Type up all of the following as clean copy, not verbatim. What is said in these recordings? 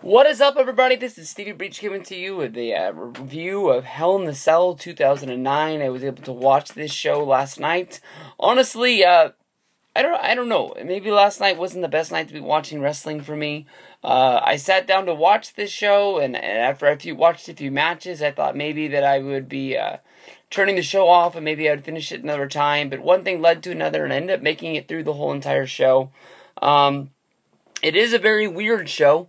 What is up, everybody? This is Stevie Breach coming to you with a review of Hell in the Cell 2009. I was able to watch this show last night. Honestly, I don't know. Maybe last night wasn't the best night to be watching wrestling for me. I sat down to watch this show, and after I watched a few matches, I thought maybe that I would be turning the show off, and maybe I would finish it another time. But one thing led to another, and I ended up making it through the whole entire show. It is a very weird show.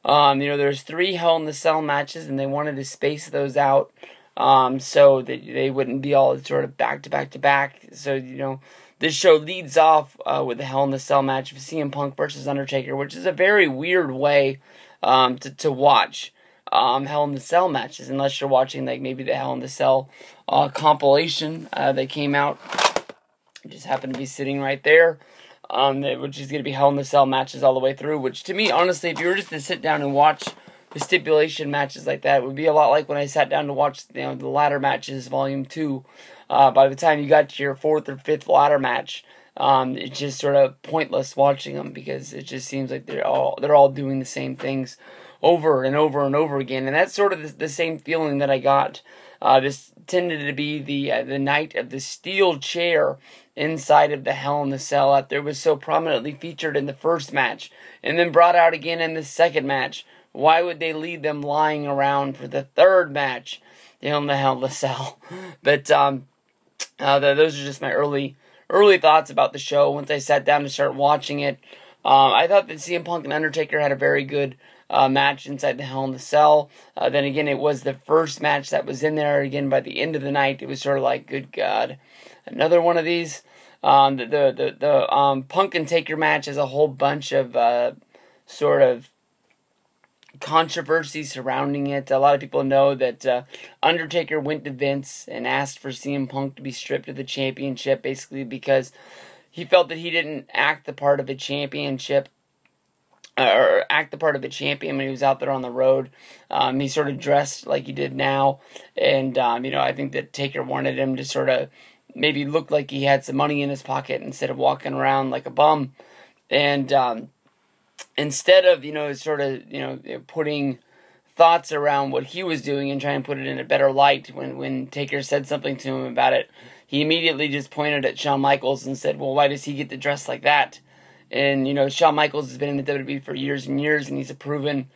There's 3 Hell in the Cell matches, and they wanted to space those out, so that they wouldn't be all sort of back to back to back. So, this show leads off, with the Hell in the Cell match of CM Punk versus Undertaker, which is a very weird way, to watch, Hell in the Cell matches, unless you're watching, like, maybe the Hell in the Cell, compilation, that came out. It just happened to be sitting right there. Which is going to be Hell in the Cell matches all the way through, which to me, honestly, if you were just to sit down and watch the stipulation matches like that, it would be a lot like when I sat down to watch, the ladder matches, Volume 2. By the time you got to your 4th or 5th ladder match, it's just sort of pointless watching them, because it just seems like they're all doing the same things over and over and over again, and that's sort of the same feeling that I got. This tended to be the night of the steel chair inside of the Hell in the Cell after it was so prominently featured in the first match and then brought out again in the second match. Why would they leave them lying around for the third match in the Hell in the Cell? But those are just my early thoughts about the show. Once I sat down to start watching it, I thought that CM Punk and Undertaker had a very good match inside the Hell in the Cell. Then again, it was the first match that was in there. Again, by the end of the night, it was sort of like, good God, another one of these. The Punk and Taker match has a whole bunch of sort of controversy surrounding it. A lot of people know that Undertaker went to Vince and asked for CM Punk to be stripped of the championship, basically because he felt that he didn't act the part of a championship, or act the part of a champion when he was out there on the road. He sort of dressed like he did now, and I think that Taker wanted him to sort of maybe look like he had some money in his pocket instead of walking around like a bum. And instead of putting thoughts around what he was doing and trying to put it in a better light, when Taker said something to him about it, he immediately just pointed at Shawn Michaels and said, well, why does he get to dress like that? And, Shawn Michaels has been in the WWE for years and years, and he's a proven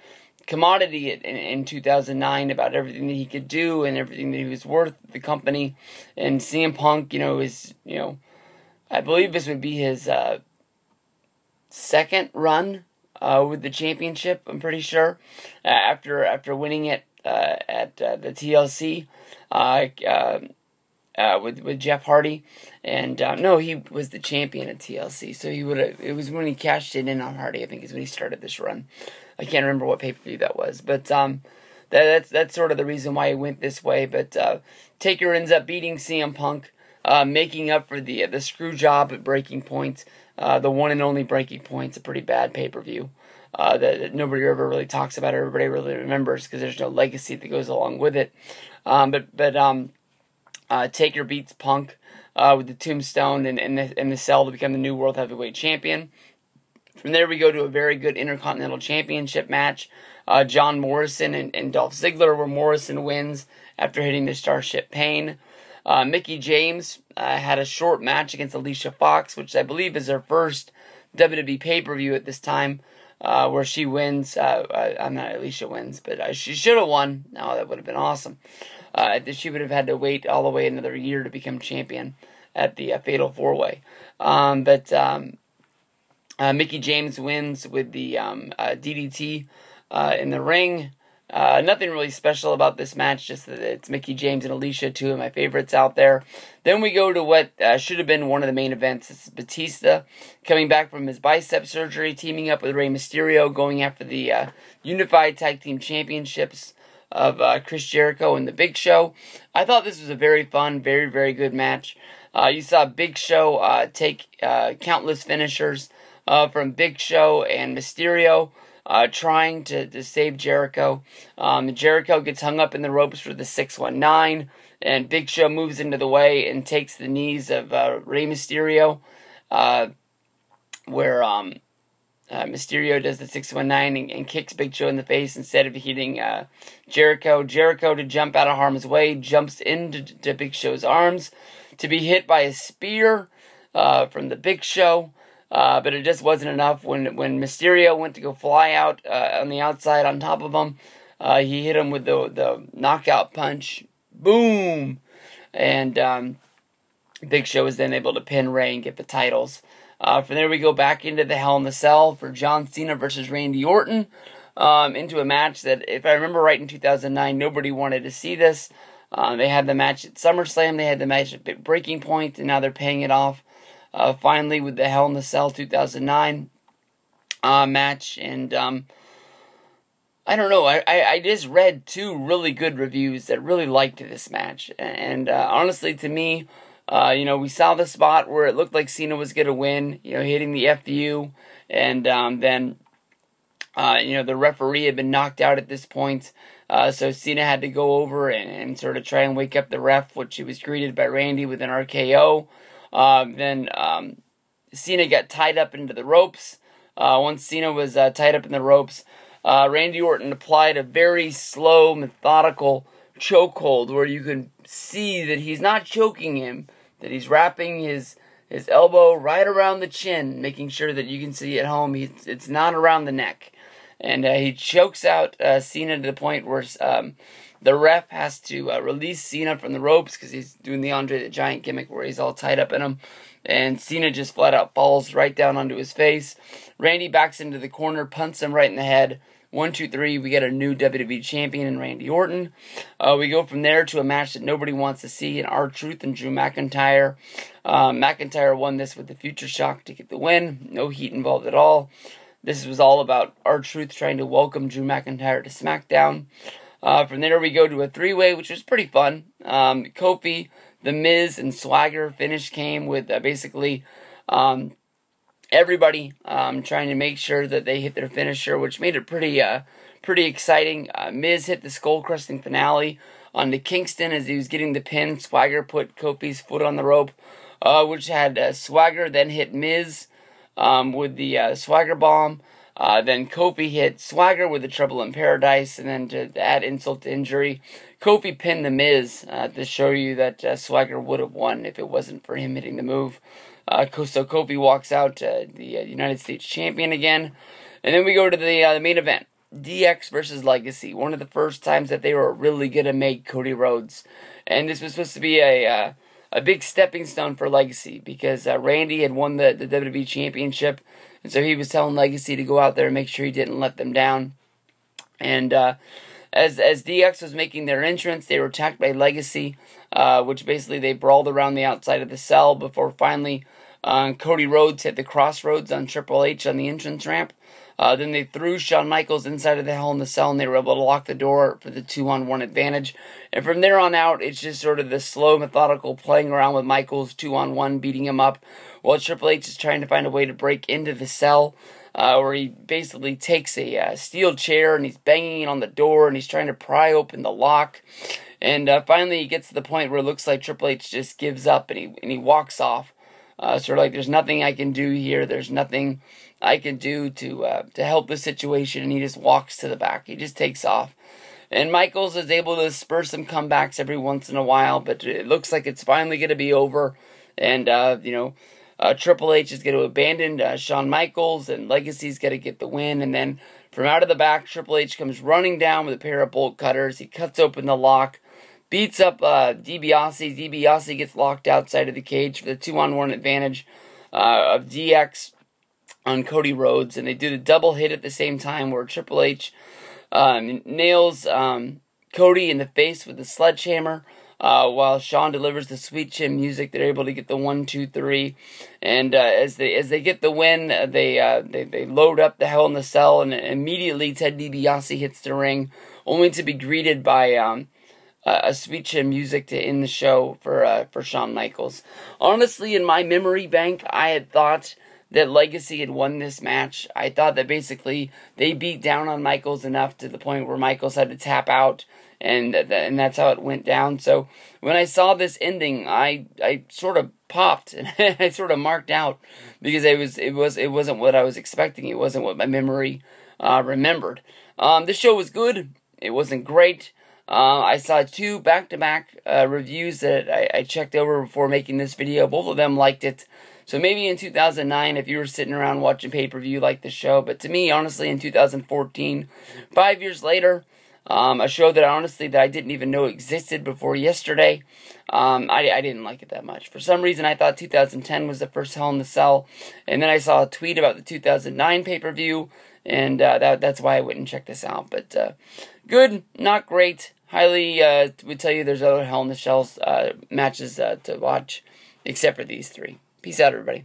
commodity in 2009 about everything that he could do and everything that he was worth to the company. And CM Punk, is, I believe this would be his second run with the championship, I'm pretty sure, after winning it at the TLC with Jeff Hardy. And no, he was the champion at TLC, so it was when he cashed it in on Hardy, I think, is when he started this run. I can't remember what pay-per-view that was, but that's sort of the reason why he went this way. But Taker ends up beating CM Punk, making up for the screw job at Breaking Point, the one and only Breaking Point's a pretty bad pay-per-view that nobody ever really talks about, everybody really remembers, because there's no legacy that goes along with it. Taker beats Punk with the Tombstone and the Cell to become the new World Heavyweight Champion. From there, we go to a very good Intercontinental Championship match. John Morrison and Dolph Ziggler, where Morrison wins after hitting the Starship Pain. Mickie James had a short match against Alicia Fox, which I believe is her first WWE pay-per-view at this time, where she wins. I'm not Alicia wins, but she should have won. No, that would have been awesome. She would have had to wait all the way another year to become champion at the Fatal 4-Way. Mickie James wins with the DDT in the ring. Nothing really special about this match, just that it's Mickie James and Alicia, two of my favorites out there. Then we go to what should have been one of the main events. It's Batista coming back from his bicep surgery, teaming up with Rey Mysterio, going after the Unified Tag Team Championships of Chris Jericho and the Big Show. I thought this was a very fun, very, very good match. You saw Big Show take countless finishers from Big Show and Mysterio, trying to save Jericho. Jericho gets hung up in the ropes for the 619, and Big Show moves into the way and takes the knees of Rey Mysterio, where Mysterio does the 619 and kicks Big Show in the face instead of hitting Jericho. Jericho, to jump out of harm's way, jumps into Big Show's arms to be hit by a spear from the Big Show. But it just wasn't enough. When Mysterio went to go fly out on the outside on top of him, he hit him with the knockout punch. Boom! And Big Show was then able to pin Rey and get the titles. From there we go back into the Hell in the Cell for John Cena versus Randy Orton, into a match that, if I remember right, in 2009, nobody wanted to see this. They had the match at SummerSlam, they had the match at Breaking Point, and now they're paying it off finally with the Hell in the Cell 2009 match. And I don't know, I just read 2 really good reviews that really liked this match. And honestly, to me, we saw the spot where it looked like Cena was going to win, hitting the FU, and then, the referee had been knocked out at this point, so Cena had to go over and sort of try and wake up the ref, which he was greeted by Randy with an RKO. Then Cena got tied up into the ropes. Once Cena was tied up in the ropes, Randy Orton applied a very slow, methodical chokehold where you can see that he's not choking him, that he's wrapping his elbow right around the chin, making sure that you can see at home it's not around the neck. And he chokes out Cena to the point where the ref has to release Cena from the ropes because he's doing the Andre the Giant gimmick where he's all tied up in him. And Cena just flat out falls right down onto his face. Randy backs into the corner, punts him right in the head. 1, 2, 3, we get a new WWE Champion in Randy Orton. We go from there to a match that nobody wants to see in R-Truth and Drew McIntyre. McIntyre won this with the Future Shock to get the win. No heat involved at all. This was all about R-Truth trying to welcome Drew McIntyre to SmackDown. From there we go to a 3-way, which was pretty fun. Kofi, The Miz, and Swagger finish came with basically everybody trying to make sure that they hit their finisher, which made it pretty exciting. Miz hit the skull-crushing finale onto Kingston as he was getting the pin. Swagger put Kofi's foot on the rope, which had Swagger then hit Miz with the Swagger bomb. Then Kofi hit Swagger with the Trouble in Paradise, and then to add insult to injury, Kofi pinned The Miz to show you that Swagger would have won if it wasn't for him hitting the move. So Kofi walks out the United States Champion again. And then we go to the main event, DX versus Legacy. One of the first times that they were really going to make Cody Rhodes. And this was supposed to be a big stepping stone for Legacy because Randy had won the WWE Championship. And so he was telling Legacy to go out there and make sure he didn't let them down. And as DX was making their entrance, they were attacked by Legacy, which basically they brawled around the outside of the cell before finally Cody Rhodes hit the crossroads on Triple H on the entrance ramp. Then they threw Shawn Michaels inside of the Hell in the Cell, and they were able to lock the door for the 2-on-1 advantage. And from there on out, it's just sort of the slow, methodical playing around with Michaels 2-on-1, beating him up, while Triple H is trying to find a way to break into the cell, where he basically takes a steel chair and he's banging it on the door and he's trying to pry open the lock. And finally he gets to the point where it looks like Triple H just gives up and he walks off. Sort of like, there's nothing I can do here. There's nothing I can do to help the situation. And he just walks to the back. He just takes off. And Michaels is able to spur some comebacks every once in a while, but it looks like it's finally going to be over. And, Triple H is going to abandon Shawn Michaels, and Legacy's got to get the win. And then from out of the back, Triple H comes running down with a pair of bolt cutters. He cuts open the lock, beats up DiBiase. DiBiase gets locked outside of the cage for the 2-on-1 advantage of DX on Cody Rhodes. And they do the double hit at the same time where Triple H nails Cody in the face with the sledgehammer. While Shawn delivers the Sweet Chin music, they're able to get the 1, 2, 3, and as they get the win, they load up the Hell in the Cell, and immediately Ted DiBiase hits the ring, only to be greeted by a Sweet Chin music to end the show for Shawn Michaels. Honestly, in my memory bank, I had thought that Legacy had won this match. I thought that basically they beat down on Michaels enough to the point where Michaels had to tap out, and that's how it went down. So when I saw this ending, I sort of popped and I sort of marked out, because it wasn't what I was expecting. It wasn't what my memory remembered. The show was good. It wasn't great. I saw 2 back-to-back reviews that I checked over before making this video. Both of them liked it. So maybe in 2009, if you were sitting around watching pay-per-view, you liked the show. But to me, honestly, in 2014, 5 years later, a show that I didn't even know existed before yesterday, I didn't like it that much. For some reason, I thought 2010 was the first Hell in the Cell. And then I saw a tweet about the 2009 pay-per-view, and that's why I went and checked this out. But good, not great. Highly would tell you there's other Hell in the Cell matches to watch, except for these 3. Peace out, everybody.